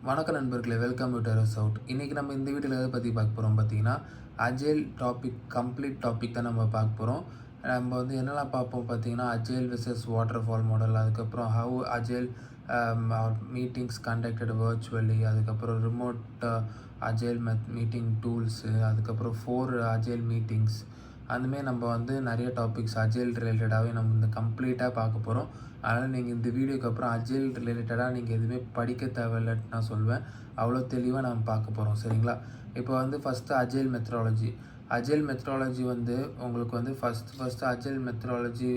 வணக்கம் நண்பர்களே, welcome to terraceout. இன்றைக்கி நம்ம இந்த வீடியோவில் எதை பற்றி பார்க்க போகிறோம் பார்த்தீங்கன்னா, அஜைல் கம்ப்ளீட் டாபிக் தான் நம்ம பார்க்க போகிறோம். நம்ம வந்து என்னெல்லாம் பார்ப்போம் பார்த்தீங்கன்னா, agile versus waterfall model, அதுக்கப்புறம் how agile meetings conducted virtually, அதுக்கப்புறம் ரிமோட் அஜைல் மீட்டிங் டூல்ஸு, அதுக்கப்புறம் 4 அஜைல் மீட்டிங்ஸ். அந்தமாரி நம்ம வந்து நிறைய டாபிக்ஸ் அஜைல் ரிலேட்டடாகவே நம்ம இந்த கம்ப்ளீட்டாக பார்க்க போகிறோம். அதனால் நீங்கள் இந்த வீடியோக்கு அப்புறம் அஜைல் ரிலேட்டடாக நீங்கள் எதுவுமே படிக்க தேவையில்லைன்னு நான் சொல்வேன். அவ்வளோ தெளிவாக நம்ம பார்க்க போகிறோம், சரிங்களா? இப்போ வந்து ஃபஸ்ட்டு அஜைல் மெத்தடாலஜி வந்து உங்களுக்கு வந்து ஃபஸ்ட்டு அஜைல் மெத்தடாலஜி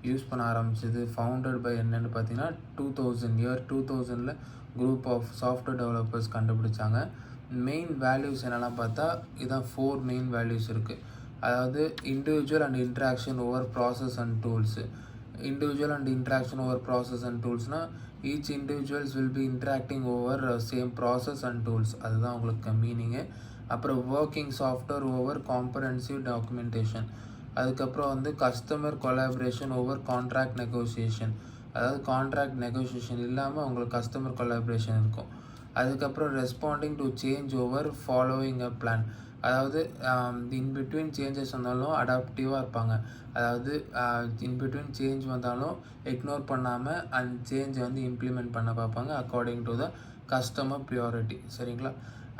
யூஸ் பண்ண ஆரம்பிச்சது ஃபவுண்டட் பை என்னென்னு பார்த்தீங்கன்னா 2000 குரூப் ஆஃப் சாஃப்ட்வேர் டெவலப்பர்ஸ் கண்டுபிடிச்சாங்க. மெயின் வேல்யூஸ் என்னெல்லாம் பார்த்தா இதான் 4 மெயின் வேல்யூஸ் இருக்குது. அதாவது individual and interaction over process and tools. Individual and interaction over process and tools na each individuals will be interacting over same process and tools. அதுதான் உங்களுக்கு meaning. அப்புறம் working software over comprehensive documentation. அதுக்கப்புறம் வந்து customer collaboration over contract negotiation. அதாவது contract negotiation இல்லாமல் உங்களுக்கு customer collaboration இருக்கும். அதுக்கப்புறம் responding to change over following a plan. அதாவது இன்பிட்வீன் சேஞ்சஸ் வந்தாலும் அடாப்டிவாக இருப்பாங்க. அதாவது இன்பிட்வீன் சேஞ்ச் வந்தாலும் இக்னோர் பண்ணாமல் அந்த சேஞ்சை வந்து இம்ப்ளிமெண்ட் பண்ண பார்ப்பாங்க according to the customer priority, சரிங்களா?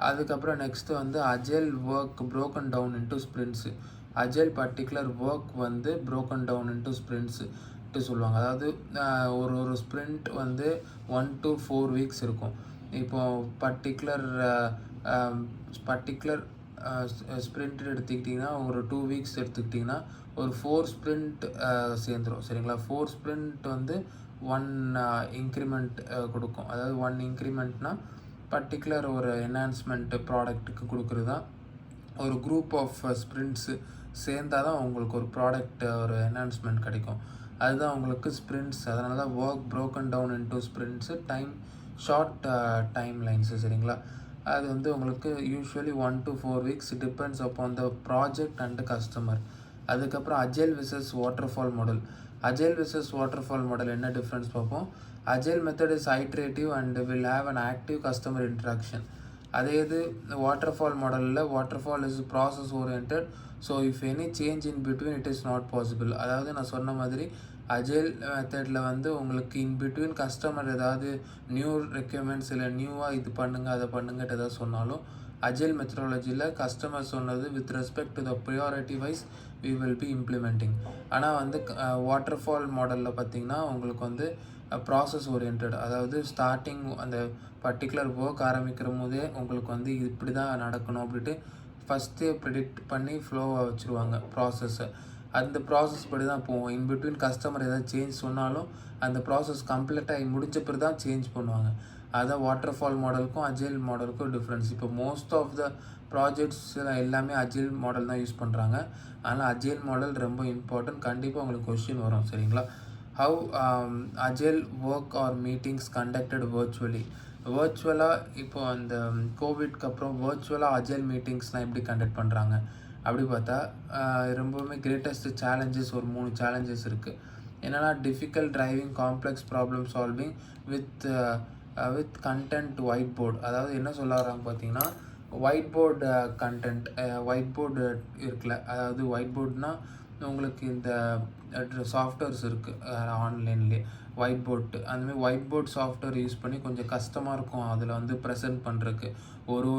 அதுக்கப்புறம் நெக்ஸ்ட்டு வந்து agile work broken down into sprints. Agile particular work வந்து ப்ரோக்கன் டவுன் இன்ட்டு ஸ்ப்ரிண்ட்ஸுட்டு சொல்லுவாங்க. அதாவது ஒரு ஸ்ப்ரிண்ட் வந்து 1 to 4 வீக்ஸ் இருக்கும். இப்போது பர்டிகுலர் ஸ்ப்ரிண்ட் எடுத்துக்கிட்டிங்கன்னா ஒரு 2 வீக்ஸ் எடுத்துக்கிட்டிங்கன்னா ஒரு 4 ஸ்ப்ரிண்ட் சேர்ந்துடும், சரிங்களா? 4 ஸ்ப்ரிண்ட் வந்து 1 இன்க்ரிமெண்ட் கொடுக்கும். அதாவது 1 இன்க்ரிமெண்ட்னா பர்டிகுலர் ஒரு என்ஹான்ஸ்மெண்ட் ப்ராடக்ட்டுக்கு கொடுக்குறது தான். ஒரு குரூப் ஆஃப் ஸ்ப்ரிண்ட்ஸு சேர்ந்தால் தான் உங்களுக்கு ஒரு ப்ராடக்ட் ஒரு என்ஹான்ஸ்மெண்ட் கிடைக்கும். அதுதான் உங்களுக்கு ஸ்ப்ரிண்ட்ஸ். அதனால தான் work broken down into sprints, short timelines, சரிங்களா? அது வந்து உங்களுக்கு usually 1 to 4 weeks depends upon the project and customer. அதுக்கப்புறம் அஜைல் விசஸ் வாட்டர்ஃபால் மாடல் என்ன டிஃப்ரென்ஸ் பார்ப்போம். Agile method is iterative and will have an active customer interaction. அதே இது waterfall மாடலில் waterfall is process oriented. So if any change in between it is not possible. அதாவது நான் சொன்ன மாதிரி agile மெத்தடில் வந்து உங்களுக்கு இன்பிட்வீன் கஸ்டமர் ஏதாவது நியூ ரெக்யர்மெண்ட்ஸ் இல்லை நியூவாக இது பண்ணுங்கள் அதை பண்ணுங்கட்டு எதாவது சொன்னாலும் அஜைல் மெத்தடாலஜியில் கஸ்டமர் சொன்னது with respect to the priority wise we will be implementing. ஆனால் வந்து வாட்டர்ஃபால் மாடலில் பார்த்திங்கன்னா உங்களுக்கு வந்து ப்ராசஸ் ஓரியன்ட். அதாவது ஸ்டார்டிங் அந்த பர்டிகுலர் ஒர்க் ஆரம்பிக்கிற போதே உங்களுக்கு வந்து இப்படி தான் நடக்கணும் அப்படின்ட்டு ஃபஸ்ட்டே ப்ரிடிக்ட் பண்ணி ஃப்ளோவாக வச்சுருவாங்க ப்ராசஸ்ஸை. அந்த ப்ராசஸ் படி தான் போவோம். இன்பிட்வீன் கஸ்டமர் ஏதாவது சேஞ்ச் சொன்னாலும் அந்த ப்ராசஸ் கம்ப்ளீட்டாக முடிஞ்ச பிறகு தான் சேஞ்ச் பண்ணுவாங்க. அதுதான் வாட்டர்ஃபால் மாடலுக்கும் அஜைல் மாடலுக்கும் டிஃப்ரென்ஸ். இப்போ மோஸ்ட் ஆஃப் த ப்ராஜெக்ட்ஸ் எல்லாமே அஜைல் மாடல் தான் யூஸ் பண்ணுறாங்க. அதனால் அஜைல் மாடல் ரொம்ப இம்பார்ட்டன்ட். கண்டிப்பாக உங்களுக்கு கொஸ்டின் வரும், சரிங்களா? How agile work are meetings conducted வர்ச்சுவலாக இப்போ அந்த கோவிட்க்கு அப்புறம் வர்ச்சுவலாக அஜைல் மீட்டிங்ஸ்லாம் எப்படி கண்டக்ட் பண்ணுறாங்க அப்படி பார்த்தா ரொம்பவுமே கிரேட்டஸ்ட் சேலஞ்சஸ் ஒரு 3 சேலஞ்சஸ் இருக்குது. என்னென்னா difficult driving, complex problem solving with content white board. அதாவது என்ன சொல்ல வராங்க பார்த்தீங்கன்னா ஒயிட் போர்டு இருக்குல்ல. அதாவது ஒயிட் போர்டுனால் உங்களுக்கு இந்த சாஃப்ட்வேர்ஸ் இருக்குது ஆன்லைன்லேயே ஒயிட் போர்டு. அந்தமாதிரி ஒயிட் போர்ட் சாஃப்ட்வேர் யூஸ் பண்ணி கொஞ்சம் கஷ்டமாக இருக்கும் அதில் வந்து ப்ரெசென்ட் பண்ணுறதுக்கு. ஒரு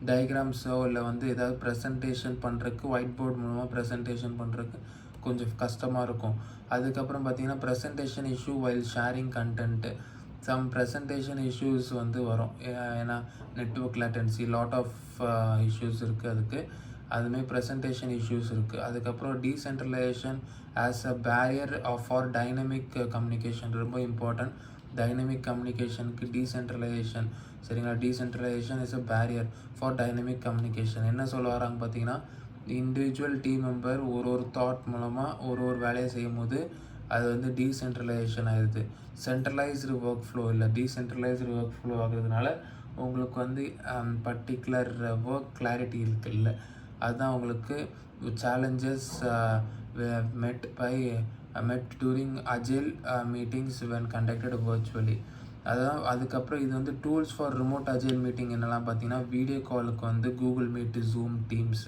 டயக்ராம்ஸோ இல்லை வந்து ஏதாவது ப்ரெசன்டேஷன் பண்ணுறதுக்கு ஒயிட் போர்டு மூலமாக ப்ரெசன்டேஷன் பண்ணுறதுக்கு கொஞ்சம் கஷ்டமாக இருக்கும். அதுக்கப்புறம் பார்த்திங்கன்னா presentation issue while sharing content. Some presentation issues வந்து வரும். ஏன்னா network latency lot of issues இருக்குது அதுக்கு. அதுமாதிரி ப்ரெசன்டேஷன் இஷ்யூஸ் இருக்குது. அதுக்கப்புறம் decentralization as a barrier for dynamic communication ரொம்ப இம்பார்ட்டன்ட். டைனமிக் கம்யூனிகேஷனுக்கு டீசென்ட்ரலைசேஷன், சரிங்களா? Decentralization is a barrier for dynamic communication. என்ன சொல்ல வராங்க பார்த்தீங்கன்னா இண்டிவிஜுவல் டீம் மெம்பர் ஒரு தாட் மூலமாக ஒரு வேலையை செய்யும் போது அது வந்து டீசென்ட்ரலைசேஷன் ஆகிடுது. சென்ட்ரலைஸ்டு ஒர்க் ஃப்ளோ இல்லை, டீசென்ட்ரலைஸ்டு ஒர்க் ஃப்ளோ ஆகுறதுனால உங்களுக்கு வந்து பர்டிகுலர் ஒர்க் கிளாரிட்டி இருக்குல்ல. அதுதான் உங்களுக்கு challenges met during agile meetings when conducted virtually. அதுக்கப்புறம் இது வந்து tools for remote agile meeting என்னெல்லாம் பார்த்தீங்கன்னா, வீடியோ காலுக்கு வந்து கூகுள் மீட், ஜூம், டீம்ஸ்.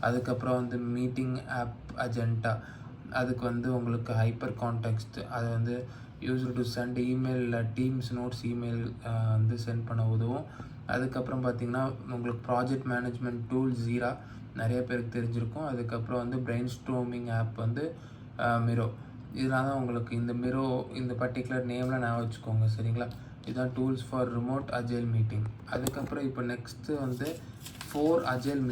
அதுக்கப்புறம் வந்து மீட்டிங் ஆப் அஜெண்டா. அதுக்கு வந்து உங்களுக்கு ஹைப்பர் கான்டெக்ஸ்ட். அது வந்து used to send email, teams notes email வந்து சென்ட் பண்ண உதவும். அதுக்கப்புறம் பார்த்திங்கன்னா உங்களுக்கு ப்ராஜெக்ட் மேனேஜ்மெண்ட் டூல் ஜீரா நிறைய பேருக்கு தெரிஞ்சிருக்கும். அதுக்கப்புறம் வந்து பிரெயின் ஸ்ட்ரோமிங் ஆப் வந்து மிரோ. இதெல்லாம் தான் உங்களுக்கு இந்த பர்டிகுலர் நேமில் நான் வச்சுக்கோங்க, சரிங்களா? இதுதான் tools for remote agile meeting. அதுக்கப்புறம் இப்போ நெக்ஸ்ட்டு வந்து 4 அஜைல்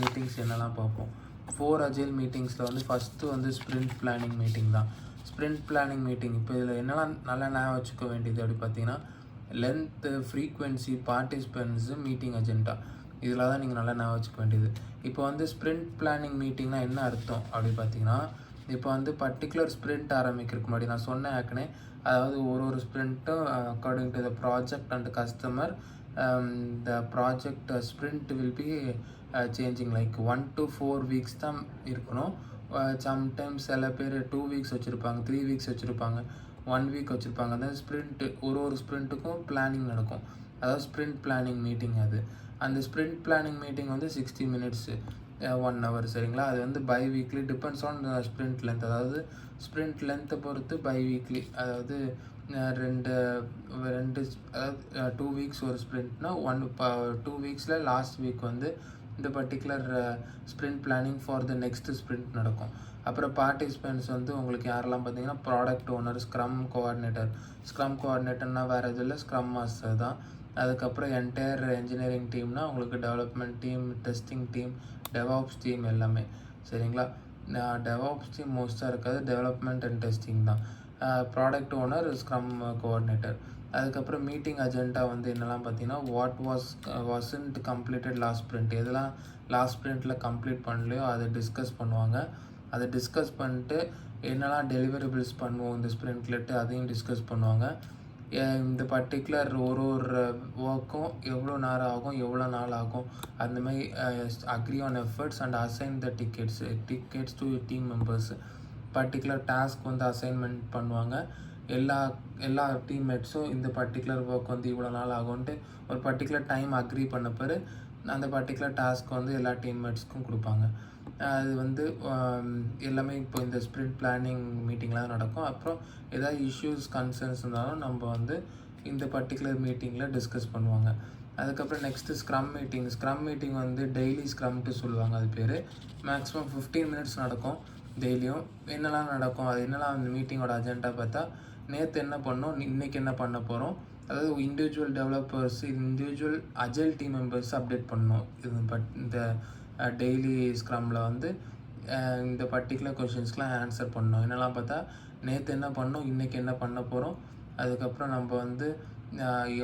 மீட்டிங்ஸ் என்னெல்லாம் பார்ப்போம். 4 அஜைல் மீட்டிங்ஸில் வந்து ஃபஸ்ட்டு வந்து ஸ்ப்ரிண்ட் பிளானிங் மீட்டிங் தான். ஸ்ப்ரிண்ட் பிளானிங் மீட்டிங் இப்போ இதில் என்னெல்லாம் நல்லா ஞாபகம் வச்சுக்க வேண்டியது அப்படி பார்த்தீங்கன்னா, லென்த்து, ஃப்ரீக்வன்சி, பார்ட்டிசிபென்ட்ஸு, மீட்டிங் அஜெண்டா. இதில் தான் நீங்கள் நல்லா ஞாபகம் வச்சுக்க வேண்டியது. இப்போ வந்து ஸ்ப்ரிண்ட் பிளானிங் மீட்டிங்னால் என்ன அர்த்தம் அப்படி பார்த்தீங்கன்னா, இப்போ வந்து பர்டிகுலர் ஸ்ப்ரிண்ட் ஆரம்பிக்கிறதுக்கு முன்னாடி நான் சொன்னேன் ஏற்கனவே, அதாவது ஒரு ஸ்ப்ரிண்ட்டும் according to the project and customer the project sprint will be changing like 1 to 4 weeks தான் இருக்கணும். சம்டைம்ஸ் சில பேர் 2 வீக்ஸ் வச்சுருப்பாங்க, 3 வீக்ஸ் வச்சுருப்பாங்க, 1 வீக் வச்சுருப்பாங்க. அதாவது ஸ்ப்ரிண்ட்டு ஒரு ஸ்ப்ரிண்ட்டுக்கும் பிளானிங் நடக்கும். அதாவது ஸ்ப்ரிண்ட் பிளானிங் மீட்டிங் அது. அந்த ஸ்ப்ரிண்ட் பிளானிங் மீட்டிங் வந்து 60 மினிட்ஸு, 1 hour, சரிங்களா? அது வந்து biweekly depends on sprint length. அதாவது ஸ்ப்ரிண்ட் லென்த்தை பொறுத்து பை வீக்லி, அதாவது ரெண்டு அதாவது 2 வீக்ஸ் ஒரு ஸ்ப்ரிண்ட்னா 2 வீக்ஸில் லாஸ்ட் வீக் வந்து இந்த particular sprint planning for the next sprint நடக்கும். அப்புறம் பார்ட்டிசிபென்ட்ஸ் வந்து உங்களுக்கு யாரெல்லாம் பார்த்தீங்கன்னா, ப்ராடக்ட் ஓனர், ஸ்க்ரம் கோஆர்டினேட்டர்னால் வேறு எதுவும் இல்லை, ஸ்க்ரம் மாஸ்டர் தான். அதுக்கப்புறம் என்டையர் என்ஜினியரிங் டீம்னா உங்களுக்கு development team, testing team, DevOps team எல்லாமே, சரிங்களா? டெவாப்ஸ் டீம் மோஸ்ட்டாக இருக்காது, டெவலப்மெண்ட் அண்ட் டெஸ்டிங் தான். Product owner, scrum coordinator. அதுக்கப்புறம் மீட்டிங் அஜெண்டா வந்து என்னெல்லாம் பார்த்தீங்கன்னா, வாஸ்ன்ட் கம்ப்ளீட்டட் லாஸ்ட் ஸ்ப்ரிண்ட். எதெல்லாம் லாஸ்ட் ஸ்ப்ரிண்ட்டில் கம்ப்ளீட் பண்ணலையோ அதை டிஸ்கஸ் பண்ணுவாங்க. அதை டிஸ்கஸ் பண்ணிட்டு என்னெல்லாம் டெலிவரபிள்ஸ் பண்ணுவோம் இந்த ஸ்ப்ரிண்ட்லெட்டு அதையும் டிஸ்கஸ் பண்ணுவாங்க. இந்த பர்டிகுலர் ஒரு ஒர்க்கும் எவ்வளோ நேரம் ஆகும், எவ்வளோ நாள் ஆகும், அந்தமாதிரி agri on efforts and assign the tickets to team members. Particular task வந்து அசைன்மெண்ட் பண்ணுவாங்க. எல்லா டீம்மேட்ஸும் இந்த பர்டிகுலர் ஒர்க் வந்து இவ்வளோ நாள் ஆகும்ன்ட்டு ஒரு பர்டிகுலர் டைம் அக்ரி பண்ண பிறகு அந்த பர்டிகுலர் டாஸ்க் வந்து எல்லா டீம்மேட்ஸ்க்கும் கொடுப்பாங்க. அது வந்து எல்லாமே இப்போ இந்த ஸ்ப்ரிண்ட் பிளானிங் மீட்டிங்கில் தான் நடக்கும். அப்புறம் ஏதாவது இஷ்யூஸ், கன்சர்ன்ஸ் இருந்தாலும் நம்ம வந்து இந்த பர்டிகுலர் மீட்டிங்கில் டிஸ்கஸ் பண்ணுவாங்க. அதுக்கப்புறம் நெக்ஸ்ட்டு ஸ்க்ரம் மீட்டிங் வந்து டெய்லி ஸ்க்ரம்ட்டு சொல்லுவாங்க. அது பேர் மேக்ஸிமம் 15 மினிட்ஸ் நடக்கும் டெய்லியும். என்னெல்லாம் நடக்கும், அது என்னெல்லாம் அந்த மீட்டிங்கோட அஜெண்டா பார்த்தா, நேற்று என்ன பண்ணோம், இன்றைக்கி என்ன பண்ண போகிறோம், அதாவது individual developers, individual agile team members update பண்ணணும். இந்த டெய்லி ஸ்க்ரமில் வந்து இந்த பர்டிகுலர் கொஷின்ஸ்க்கெலாம் ஆன்சர் பண்ணோம். என்னெல்லாம் பார்த்தா, நேற்று என்ன பண்ணோம், இன்றைக்கி என்ன பண்ண போகிறோம், அதுக்கப்புறம் நம்ம வந்து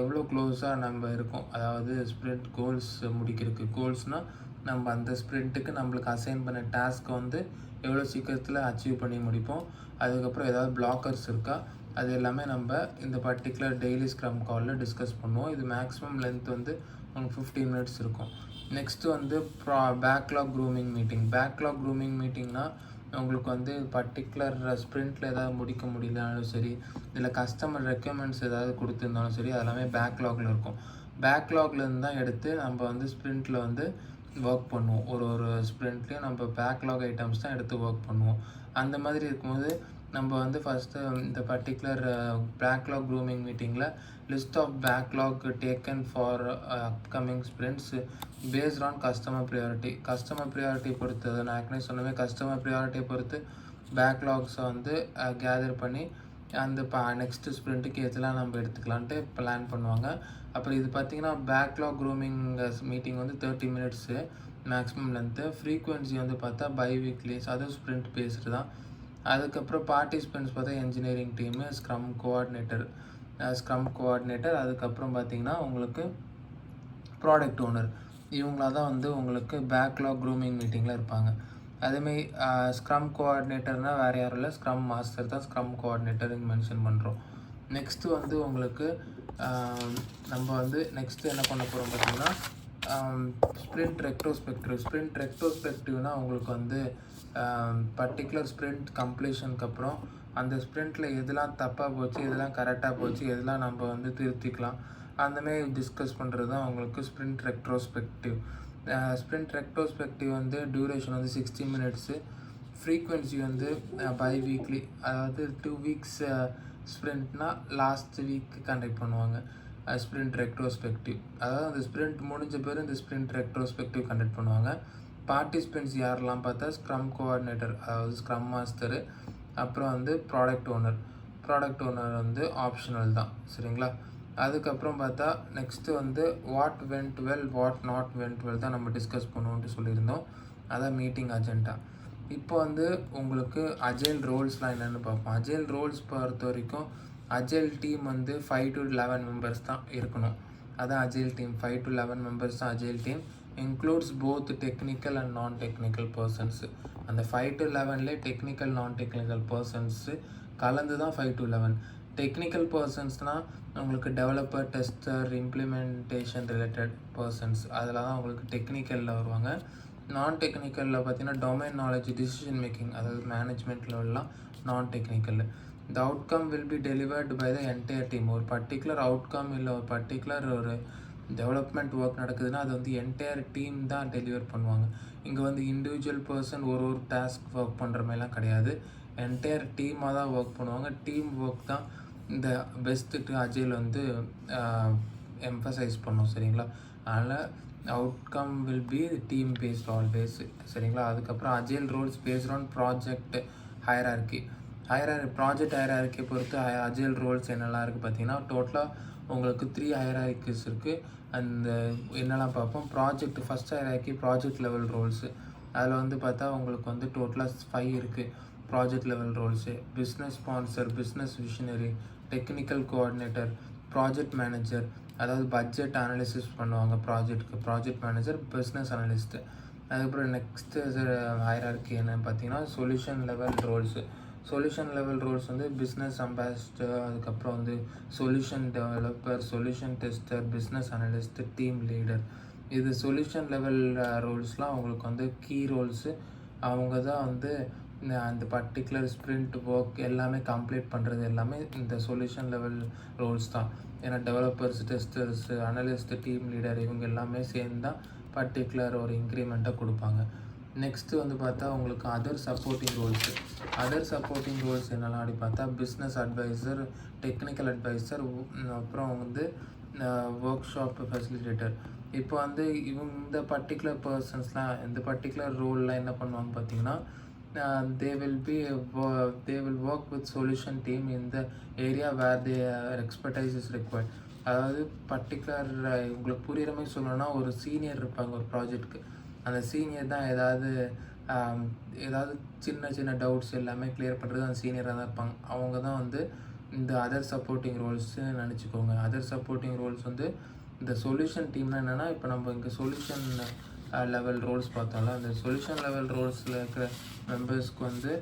எவ்வளோ க்ளோஸாக நம்ம இருக்கோம், அதாவது ஸ்ப்ரிண்ட் கோல்ஸ் முடிக்கிறதுக்கு. கோல்ஸ்னால் நம்ம அந்த ஸ்ப்ரிண்ட்டுக்கு நம்மளுக்கு அசைன் பண்ண டாஸ்க்கை வந்து எவ்வளோ சீக்கிரத்தில் அச்சீவ் பண்ணி முடிப்போம். அதுக்கப்புறம் ஏதாவது பிளாக்கர்ஸ் இருக்கா, அது எல்லாமே நம்ம இந்த பர்டிகுலர் டெய்லி ஸ்க்ரம் காலில் டிஸ்கஸ் பண்ணுவோம். இது மேக்ஸிமம் லென்த் வந்து உங்களுக்கு 15 மினிட்ஸ் இருக்கும். நெக்ஸ்ட்டு வந்து பேக்லாக் க்ரூமிங் மீட்டிங்னால் உங்களுக்கு வந்து பர்டிகுலர் ஸ்ப்ரிண்ட்டில் ஏதாவது முடிக்க முடியலனாலும் சரி, இதில் கஸ்டமர் ரெக்யர்மெண்ட்ஸ் ஏதாவது கொடுத்துருந்தாலும் சரி, அதெல்லாமே பேக்லாகில் இருக்கும். பேக்லாக்லேருந்து தான் எடுத்து நம்ம வந்து ஸ்ப்ரிண்ட்டில் வந்து ஒர்க் பண்ணுவோம். ஒரு ஸ்ப்ரிண்ட்லேயும் நம்ம பேக்லாக் ஐட்டம்ஸ் தான் எடுத்து ஒர்க் பண்ணுவோம். அந்த மாதிரி இருக்கும்போது நம்ம வந்து ஃபஸ்ட்டு இந்த பர்டிகுலர் பேக்லாக் க்ரூமிங் மீட்டிங்கில் list of backlog taken for upcoming sprints based on customer priority பொறுத்து. அதை நான் ஏற்கனவே சொன்னவே, கஸ்டமர் ப்ரியாரிட்டியை பொறுத்து பேக்லாக்ஸை வந்து கேதர் பண்ணி அந்த நெக்ஸ்ட்டு ஸ்ப்ரிண்ட்டுக்கு எதெல்லாம் நம்ம எடுத்துக்கலான்ட்டு பிளான் பண்ணுவாங்க. அப்புறம் இது பார்த்திங்கன்னா பேக்லாக் க்ரூமிங் மீட்டிங் வந்து 30 மினிட்ஸு மேக்ஸிமம் லென்த்து. ஃப்ரீக்வன்சி வந்து பார்த்தா பை வீக்லிஸ், அதுவும் ஸ்ப்ரிண்ட் பேஸ்டு தான். அதுக்கப்புறம் பார்ட்டிசிபென்ட்ஸ் பார்த்தா என்ஜினியரிங் டீமு, ஸ்க்ரம் கோஆர்டினேட்டர், அதுக்கப்புறம் பார்த்திங்கன்னா உங்களுக்கு ப்ராடக்ட் ஓனர். இவங்களாக தான் வந்து உங்களுக்கு பேக்லாக் க்ரூமிங் மீட்டிங்கில் இருப்பாங்க. அதேமாதிரி ஸ்க்ரம் கோஆர்டினேட்டர்னால் வேறு யாரும் இல்லை, ஸ்க்ரம் மாஸ்டர் தான் ஸ்க்ரம் கோஆர்டினேட்டர்னு மென்ஷன் பண்ணுறோம். நெக்ஸ்ட்டு வந்து உங்களுக்கு நம்ம வந்து நெக்ஸ்ட்டு என்ன பண்ண போகிறோம் பார்த்திங்கன்னா, ஸ்ப்ரிண்ட் ரெக்ட்ரோஸ்பெக்டிவ்னால் உங்களுக்கு வந்து பர்டிகுலர் ஸ்ப்ரிண்ட் கம்ப்ளீஷனுக்கு அப்புறம் அந்த ஸ்ப்ரிண்ட்டில் எதெல்லாம் தப்பாக போச்சு, எதெல்லாம் கரெக்டாக போச்சு, எதெல்லாம் நம்ம வந்து திருத்திக்கலாம், அந்தமாரி டிஸ்கஸ் பண்ணுறது தான் உங்களுக்கு ஸ்ப்ரிண்ட் ரெக்ட்ரோஸ்பெக்டிவ். ஸ்ப்ரிண்ட் ரெக்ட்ரோஸ்பெக்டிவ் வந்து டியூரேஷன் வந்து 60 மினிட்ஸு, ஃப்ரீக்வென்சி வந்து பை வீக்லி, அதாவது 2 வீக்ஸ் ஸ்ப்ரிண்ட்னா லாஸ்ட் வீக் கண்டக்ட் பண்ணுவாங்க ஸ்ப்ரிண்ட் ரெக்ட்ரோஸ்பெக்டிவ். அதாவது அந்த ஸ்ப்ரிண்ட் முடிஞ்ச பேர் இந்த ஸ்ப்ரிண்ட் ரெக்ட்ரோஸ்பெக்டிவ் கண்டக்ட் பண்ணுவாங்க. பார்ட்டிசிபென்ட்ஸ் யாரெல்லாம் பார்த்தா ஸ்க்ரம் கோஆர்டினேட்டர், அதாவது ஸ்க்ரம் மாஸ்டரு, அப்புறம் வந்து ப்ராடக்ட் ஓனர் வந்து ஆப்ஷனல் தான், சரிங்களா. அதுக்கப்புறம் பார்த்தா நெக்ஸ்ட்டு வந்து what vent well, what not vent well தான் நம்ம டிஸ்கஸ் பண்ணுவோன்ட்டு சொல்லியிருந்தோம். அதான் மீட்டிங் அஜெண்டா. இப்போ வந்து உங்களுக்கு அஜைல் ரோல்ஸ்லாம் என்னென்னு பார்ப்போம். அஜைல் ரோல்ஸ் பொறுத்த வரைக்கும் அஜைல் டீம் வந்து 5 to 11 மெம்பர்ஸ் தான் இருக்கணும். அதான் அஜைல் டீம், 5 to 11 மெம்பர்ஸ் தான் agile team. Includes both technical and non technical persons. அந்த 5 to 11லே டெக்னிக்கல் நான் டெக்னிக்கல் பர்சன்ஸு கலந்து தான் 5 to 11. டெக்னிக்கல் பர்சன்ஸ்னால் உங்களுக்கு developer, tester, implementation related persons, அதில் தான் உங்களுக்கு டெக்னிக்கலில் வருவாங்க. நான் டெக்னிக்கலில் பார்த்தீங்கன்னா டொமைன் நாலேஜ், டிசிஷன் மேக்கிங், அதாவது மேனேஜ்மெண்ட் லெவல்லாம் non technical. The outcome will be delivered by the entire team. ஒரு பர்டிகுலர் அவுட்கம் இல்லை ஒரு பர்டிகுலர் ஒரு டெவலப்மெண்ட் ஒர்க் நடக்குதுன்னா அது வந்து என்டையர் டீம் தான் டெலிவர் பண்ணுவாங்க. இங்கே வந்து இண்டிவிஜுவல் பர்சன் ஒரு டாஸ்க் ஒர்க் பண்ணுற மாதிரிலாம் கிடையாது. என்டையர் டீமாக தான் ஒர்க் பண்ணுவாங்க. டீம் ஒர்க் தான் இந்த பெஸ்ட்டு அஜைல் வந்து எம்ஃபசைஸ் பண்ணும், சரிங்களா. அதனால் outcome will be team based always, சரிங்களா. அதுக்கப்புறம் agile roles based on project hierarchy. Project ஹையரார்கியை பொறுத்து அஜைல் ரோல்ஸ் என்னெல்லாம் இருக்குது பார்த்தீங்கன்னா, டோட்டலாக உங்களுக்கு 3 ஹையரார்கிஸ் இருக்குது. அந்த என்னெல்லாம் பார்ப்போம். First hierarchy project level rolls. அதில் வந்து பார்த்தா உங்களுக்கு வந்து டோட்டலாக 5 இருக்குது project level rolls. Business sponsor, business visionary, technical coordinator, project manager, அதாவது பட்ஜெட் அனாலிசிஸ் பண்ணுவாங்க ப்ராஜெக்ட்டுக்கு, ப்ராஜெக்ட் மேனேஜர், பிஸ்னஸ் அனலிஸ்ட்டு. அதுக்கப்புறம் நெக்ஸ்ட்டு ஹையரார்கி என்னன்னு பார்த்தீங்கன்னா சொல்யூஷன் லெவல் ரோல்ஸ் வந்து பிஸ்னஸ் அம்பாசிடர், அதுக்கப்புறம் வந்து solution developer, solution tester, business analyst, team leader. இது solution level ரோல்ஸ்லாம் உங்களுக்கு வந்து கீ ரோல்ஸு. அவங்க தான் வந்து அந்த பர்டிகுலர் ஸ்ப்ரிண்ட் ஒர்க் எல்லாமே கம்ப்ளீட் பண்ணுறது எல்லாமே இந்த சொல்யூஷன் லெவல் ரோல்ஸ் தான். ஏன்னா developers, testers, analyst, team leader இவங்க எல்லாமே சேர்ந்து தான் பர்டிகுலர் ஒரு இன்க்ரிமெண்ட்டை கொடுப்பாங்க. நெக்ஸ்ட்டு வந்து பார்த்தா உங்களுக்கு அதர் சப்போர்ட்டிங் ரோல்ஸ் என்னெல்லாம் அப்படி பார்த்தா பிஸ்னஸ் அட்வைசர், டெக்னிக்கல் அட்வைசர், அப்புறம் வந்து ஒர்க் ஷாப் ஃபெசிலிட்டேட்டர். இப்போ வந்து இந்த பர்டிகுலர் பர்சன்ஸ்லாம் இந்த பர்டிகுலர் ரோலில் என்ன பண்ணுவாங்க பார்த்தீங்கன்னா, they will work with solution team in the area where their expertise is required. அதாவது பர்டிகுலர் உங்களுக்கு புரிகிற மாதிரி சொல்லணும்னா, ஒரு சீனியர் இருப்பாங்க ஒரு ப்ராஜெக்ட்டுக்கு. அந்த சீனியர் தான் ஏதாவது சின்ன சின்ன டவுட்ஸ் எல்லாமே கிளியர் பண்ணுறது அந்த சீனியராக தான் இருப்பாங்க. அவங்க தான் வந்து இந்த அதர் சப்போர்ட்டிங் ரோல்ஸு நினச்சிக்கோங்க. அதர் சப்போர்ட்டிங் ரோல்ஸ் வந்து இந்த சொல்யூஷன் டீம்னா என்னென்னா, இப்போ நம்ம இங்கே சொல்யூஷன் லெவல் ரோல்ஸ் பார்த்தோம்ல, அந்த சொல்யூஷன் லெவல் ரோல்ஸில் இருக்கிற மெம்பர்ஸ்க்கு வந்து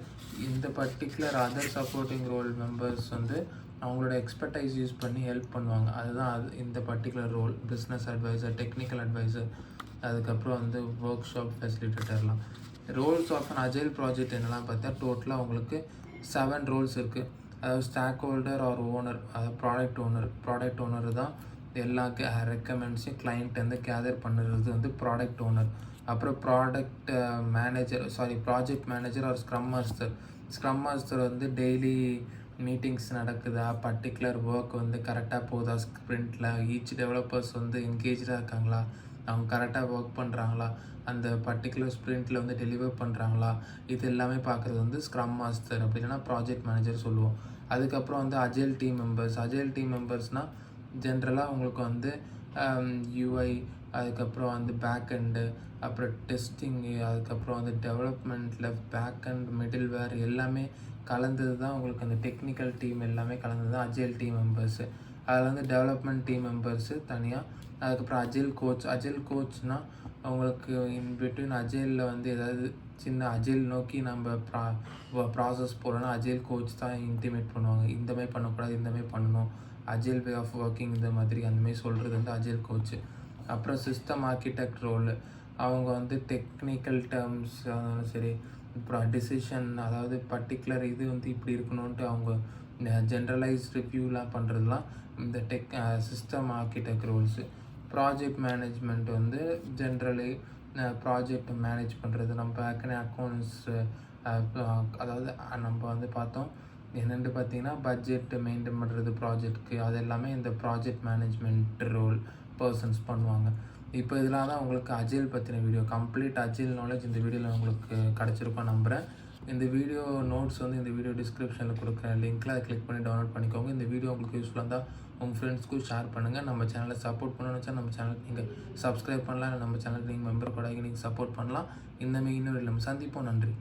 இந்த particular other supporting role members வந்து அவங்களோட எக்ஸ்பர்டைஸ் யூஸ் பண்ணி ஹெல்ப் பண்ணுவாங்க. அதுதான் இந்த particular role. Business adviser, technical adviser, அதுக்கப்புறம் வந்து ஒர்க் ஷாப் ஃபெசிலிட்டேட்டர்லாம். Roles of an agile project என்னெல்லாம் பார்த்தா டோட்டலாக உங்களுக்கு 7 ரோல்ஸ் இருக்குது. அதாவது ஸ்டாக் ஹோல்டர் ஆர் ஓனர், அதாவது ப்ராடக்ட் ஓனர் தான் எல்லா ரெக்கமெண்ட்ஸையும் கிளைண்ட் வந்து கேதர் பண்ணுறது வந்து ப்ராடக்ட் ஓனர். அப்புறம் project manager or scrum master வந்து டெய்லி மீட்டிங்ஸ் நடக்குதா, பர்டிகுலர் ஒர்க் வந்து கரெக்டாக போகுதா, ஸ்ப்ரிண்ட்டில் ஈச் டெவலப்பர்ஸ் வந்து என்கேஜாக இருக்காங்களா, அவங்க கரெக்டாக ஒர்க் பண்ணுறாங்களா, அந்த பர்டிகுலர் ஸ்ப்ரிண்ட்டில் வந்து டெலிவர் பண்ணுறாங்களா, இது எல்லாமே பார்க்குறது வந்து ஸ்க்ரம் மாஸ்டர், அப்படி இல்லைனா ப்ராஜெக்ட் மேனேஜர் சொல்லுவோம். அதுக்கப்புறம் வந்து அஜைல் டீம் மெம்பர்ஸ்னால் ஜென்ரலாக உங்களுக்கு வந்து யூஐ, அதுக்கப்புறம் வந்து பேக் எண்டு, அப்புறம் டெஸ்டிங்கு, அதுக்கப்புறம் வந்து டெவலப்மெண்ட்டில் பேக் அண்ட் மிடில் வேர் எல்லாமே கலந்தது தான் உங்களுக்கு அந்த டெக்னிக்கல் டீம் எல்லாமே கலந்தது தான் அஜைல் டீம் மெம்பர்ஸு. அதில் வந்து டெவலப்மெண்ட் டீம் மெம்பர்ஸு தனியாக. அதுக்கப்புறம் அஜைல் கோச்னால் அவங்களுக்கு இன் பிட்வீன் அஜைலில் வந்து ஏதாவது சின்ன அஜைல் நோக்கி நம்ம ப்ராசஸ் போகிறோன்னா அஜைல் கோச் தான் இன்டிமேட் பண்ணுவாங்க. இந்தமாதிரி பண்ணக்கூடாது, இந்தமாதிரி பண்ணணும், அஜைல் வே ஆஃப் ஒர்க்கிங் இந்த மாதிரி அந்தமாதிரி சொல்கிறது வந்து அஜைல் கோச்சு. அப்புறம் சிஸ்டம் ஆர்கிடெக்ட் ரோலு. அவங்க வந்து டெக்னிக்கல் டேர்ம்ஸ் ஆனாலும் சரி, அப்புறம் டிசிஷன் அதாவது பர்ட்டிகுலர் இது வந்து இப்படி இருக்கணுன்ட்டு அவங்க ஜென்ரலைஸ்ட் ரிவ்யூலாம் பண்ணுறதுலாம் இந்த system architect rolls. Project management வந்து ஜென்ரலி ப்ராஜெக்ட் மேனேஜ் பண்ணுறது. நம்ம ஏற்கனவே அக்கௌண்ட்ஸு அதாவது நம்ம வந்து பார்த்தோம் என்னென்னு பார்த்தீங்கன்னா பட்ஜெட் மெயின்டைன் பண்ணுறது ப்ராஜெக்ட்க்கு, அது எல்லாமே இந்த ப்ராஜெக்ட் மேனேஜ்மெண்ட் ரோல் பர்சன்ஸ் பண்ணுவாங்க. இப்போ இதெல்லாம் தான் உங்களுக்கு அஜைல் பற்றின வீடியோ. கம்ப்ளீட் அஜைல் நாலேஜ் இந்த வீடியோவில் உங்களுக்கு கிடச்சிருக்கும் நம்புகிறேன். இந்த வீடியோ நோட்ஸ் வந்து இந்த வீடியோ டிஸ்கிரிப்ஷனில் கொடுக்குறேன் லிங்க்கில், அதை கிளிக் பண்ணி டவுன்லோட் பண்ணிக்கோங்க. இந்த வீடியோ உங்களுக்கு யூஸ்ஃபுல்லாக இருந்தால் உங்கள் ஃப்ரெண்ட்ஸ்க்கும் ஷேர் பண்ணுங்கள். நம்ம சேனலை சப்போர்ட் பண்ணணும்னு வச்சா நம்ம சேனலுக்கு நீங்கள் சப்ஸ்கிரைப் பண்ணலாம். இல்லை நம்ம சேனலுக்கு நீங்கள் மெம்பர் கூட நீங்கள் சப்போர்ட் பண்ணலாம். இன்னும் வீடியோ நம்ம சந்திப்போம். நன்றி.